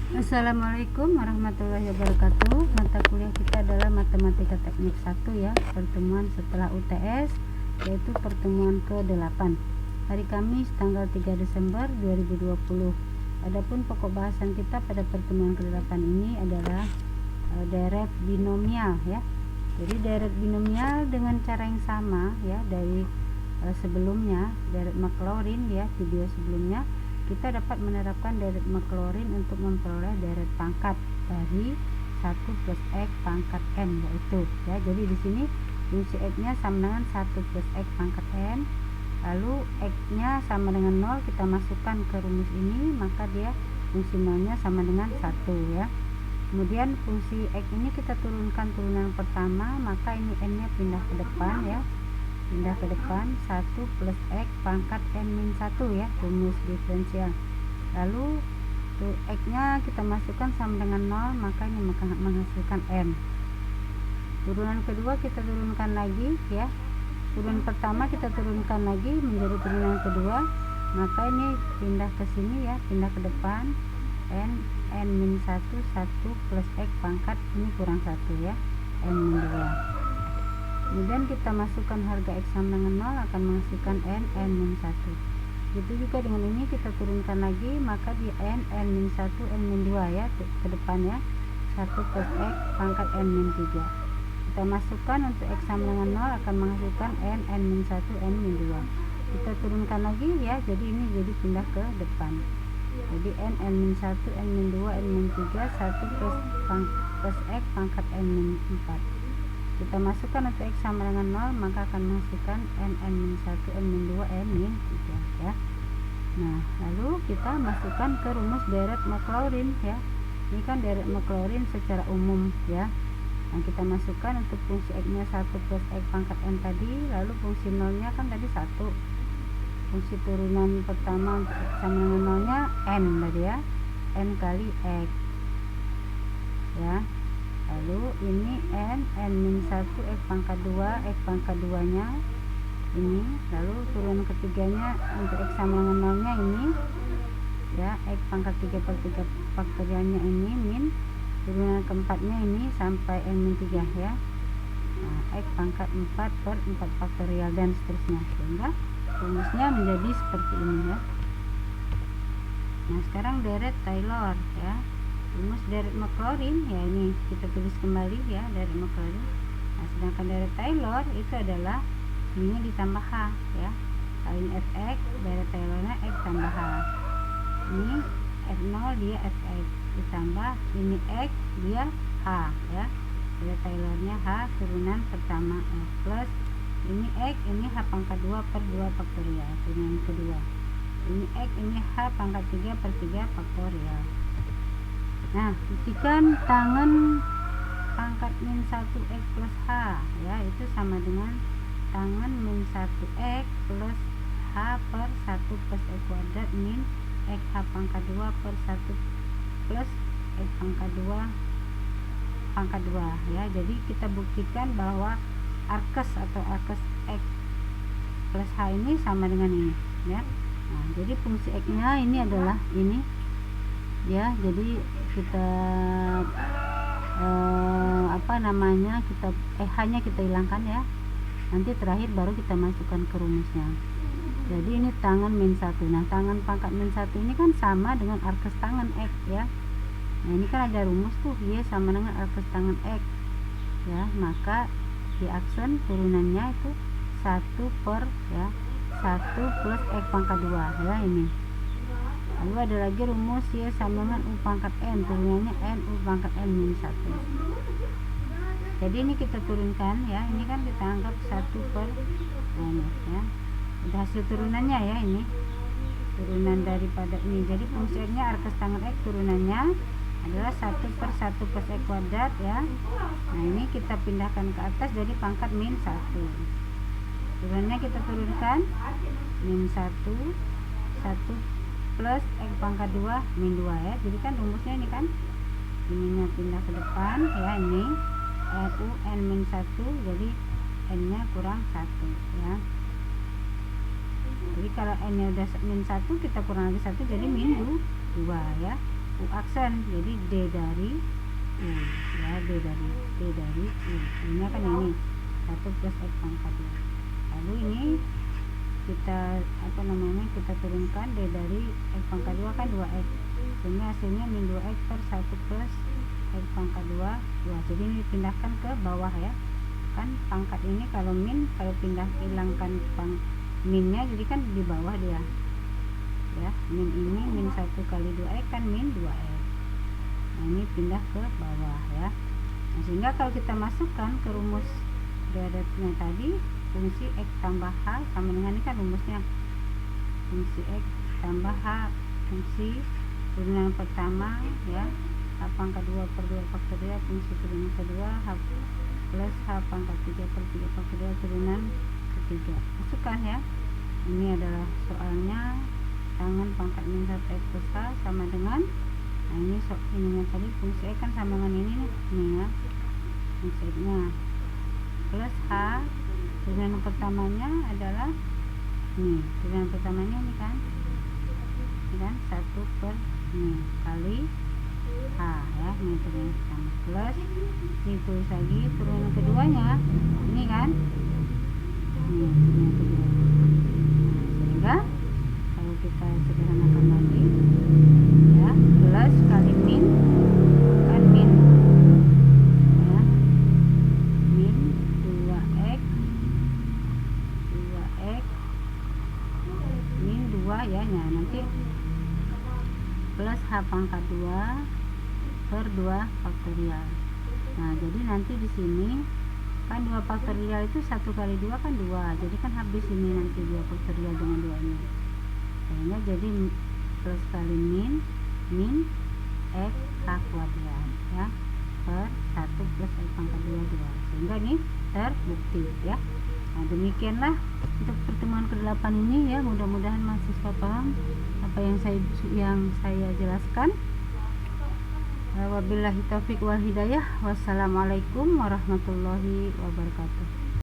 Assalamualaikum warahmatullahi wabarakatuh. Mata kuliah kita adalah Matematika Teknik 1 ya, pertemuan setelah UTS, yaitu pertemuan ke-8 hari Kamis tanggal 3 Desember 2020. Adapun pokok bahasan kita pada pertemuan ke-8 ini adalah deret binomial ya. Jadi deret binomial dengan cara yang sama ya dari sebelumnya, deret Maclaurin ya, video sebelumnya. Kita dapat menerapkan deret Maclaurin untuk memperoleh deret pangkat dari 1 plus X pangkat N, yaitu ya. Jadi di sini fungsi X-nya sama dengan 1 plus X pangkat N, lalu X-nya sama dengan 0, kita masukkan ke rumus ini, maka dia fungsi 0-nya sama dengan 1 ya. Kemudian fungsi X ini kita turunkan turunan pertama, maka ini N-nya pindah ke depan ya. Pindah ke depan 1 plus X pangkat N min 1 ya, rumus diferensial. Lalu X nya kita masukkan sama dengan 0, maka ini menghasilkan N. Turunan kedua kita turunkan lagi ya. Turunan pertama kita turunkan lagi menjadi turunan kedua, maka ini pindah ke sini ya, pindah ke depan N min 1 plus X pangkat ini kurang 1 ya, N min 2. Kemudian kita masukkan harga X sama dengan 0 akan menghasilkan N min 1. Begitu juga dengan ini kita turunkan lagi, maka di N min 1 N min 2 ya, ke depannya 1 plus X pangkat N min 3. Kita masukkan untuk X sama dengan 0 akan menghasilkan N min 1 N min 2. Kita turunkan lagi ya, jadi ini jadi pindah ke depan. Jadi N min 1 N min 2 N min 3 1 plus X pangkat N min 4. Kita masukkan untuk X sama dengan 0, maka akan menghasilkan N min 1 N min 2 N min 3 ya. Nah, lalu kita masukkan ke rumus deret Maclaurin ya. Ini kan deret Maclaurin secara umum ya. Nah, kita masukkan untuk fungsi X nya 1 plus X pangkat N tadi, lalu fungsi 0 nya kan tadi 1. Fungsi turunan pertama untuk X sama dengan 0 nya N tadi ya, N kali X ya. Lalu ini N min 1 X pangkat 2 X pangkat 2 nya ini, lalu turunan ketiganya untuk X sama dengan 0 nya ini ya, X pangkat 3 per 3 faktorialnya ini min, turunan keempatnya ini sampai N min 3 ya. Nah, X pangkat 4 per 4 faktorial dan seterusnya, sehingga rumusnya menjadi seperti ini ya. Nah, sekarang deret Taylor ya. Rumus deret Maclaurin ya, ini kita tulis kembali ya, deret Maclaurin. Nah, sedangkan deret Taylor itu adalah ini ditambah H ya, kali Fx, deret Taylornya X tambah H. Ini F0 dia Fx ditambah ini X dia H ya, deret Taylornya H turunan pertama plus ini X ini H pangkat 2 per 2 faktorial turunan kedua, ini X ini H pangkat 3 per 3 faktorial. Nah, buktikan tangan pangkat min 1 X plus H ya, itu sama dengan tangan min 1 X plus H per 1 plus X kuadrat min X H pangkat 2 per 1 plus X pangkat 2 ya. Jadi kita buktikan bahwa arkes atau arkes X plus H ini sama dengan ini ya. Nah, jadi fungsi X nya ini adalah ini ya. Jadi kita kita H-nya kita hilangkan ya. Nanti terakhir baru kita masukkan ke rumusnya. Jadi ini tangan min 1. Nah, tangan pangkat min 1 ini kan sama dengan arkes tangan X ya. Nah, ini kan ada rumus tuh, Y sama dengan arkes tangan X ya. Maka di aksen turunannya itu 1 per ya, 1 plus X pangkat 2 ya ini. Lalu ada lagi rumus Y sama dengan U pangkat N, turunannya N U pangkat N min 1. Jadi ini kita turunkan ya, ini kan kita anggap 1 per N ya. Udah hasil turunannya ya, ini turunan daripada ini. Jadi fungsi X nya arkes tangan X turunannya adalah 1 per 1 plus X kuadrat ya. Nah, ini kita pindahkan ke atas jadi pangkat min 1. Turunannya kita turunkan min 1 plus X pangkat 2 min 2 ya. Jadi kan rumusnya ini kan ininya pindah ke depan ya, ini U N min 1, jadi N nya kurang 1 ya. Jadi kalau N nya udah min 1 kita kurang lagi 1 jadi min 2 ya. U aksen, jadi D dari U ya, D dari U. Ini kan ini 1 plus X pangkat ya. Lalu ini kita kita turunkan D dari X pangkat 2 kan 2X, sehingga hasilnya min 2X per 1 plus X pangkat 2. Jadi ini dipindahkan ke bawah ya, kan pangkat ini kalau min, kalau hilangkan minnya jadi kan di bawah dia ya. Min ini min 1 kali 2X kan min 2X. Nah ini pindah ke bawah ya. Nah, sehingga kalau kita masukkan ke rumus derivatifnya tadi, fungsi X tambah H sama dengan ini kan rumusnya, fungsi X tambah H, fungsi turunan pertama ya, H pangkat 2 per 2 faktorial, fungsi turunan kedua H plus H pangkat 3 per 3 faktorial turunan ketiga. Masukkan ya. Ini adalah soalnya tangan pangkat min 1 X plus H sama dengan, nah ini ininya tadi fungsi X kan sama dengan ini nih ya, fungsi X nya plus H, turunan pertamanya adalah nih, turunan pertamanya ini kan 1 per nih kali H ya, ini turunan pertama, plus ditulis lagi turunan keduanya ini kan, ini turunan kedua. Nah, sehingga kalau kita sederhanakan lagi ya, plus kali min kan min ya, min 2x min 2 ya, nah nanti plus H pangkat 2 per 2 faktorial. Nah jadi nanti di sini kan 2 faktorial itu 1 kali 2 kan 2, jadi kan habis ini nanti 2 faktorial dengan 2 ini, sehingga jadi plus kali min X H kuadrat ya per 1 plus X pangkat 2 sehingga ini terbukti ya. Nah demikianlah untuk pertemuan ke-8 ini ya, mudah-mudahan mahasiswa paham apa yang saya jelaskan. Wabillahi taufik wal hidayah. Wassalamualaikum warahmatullahi wabarakatuh.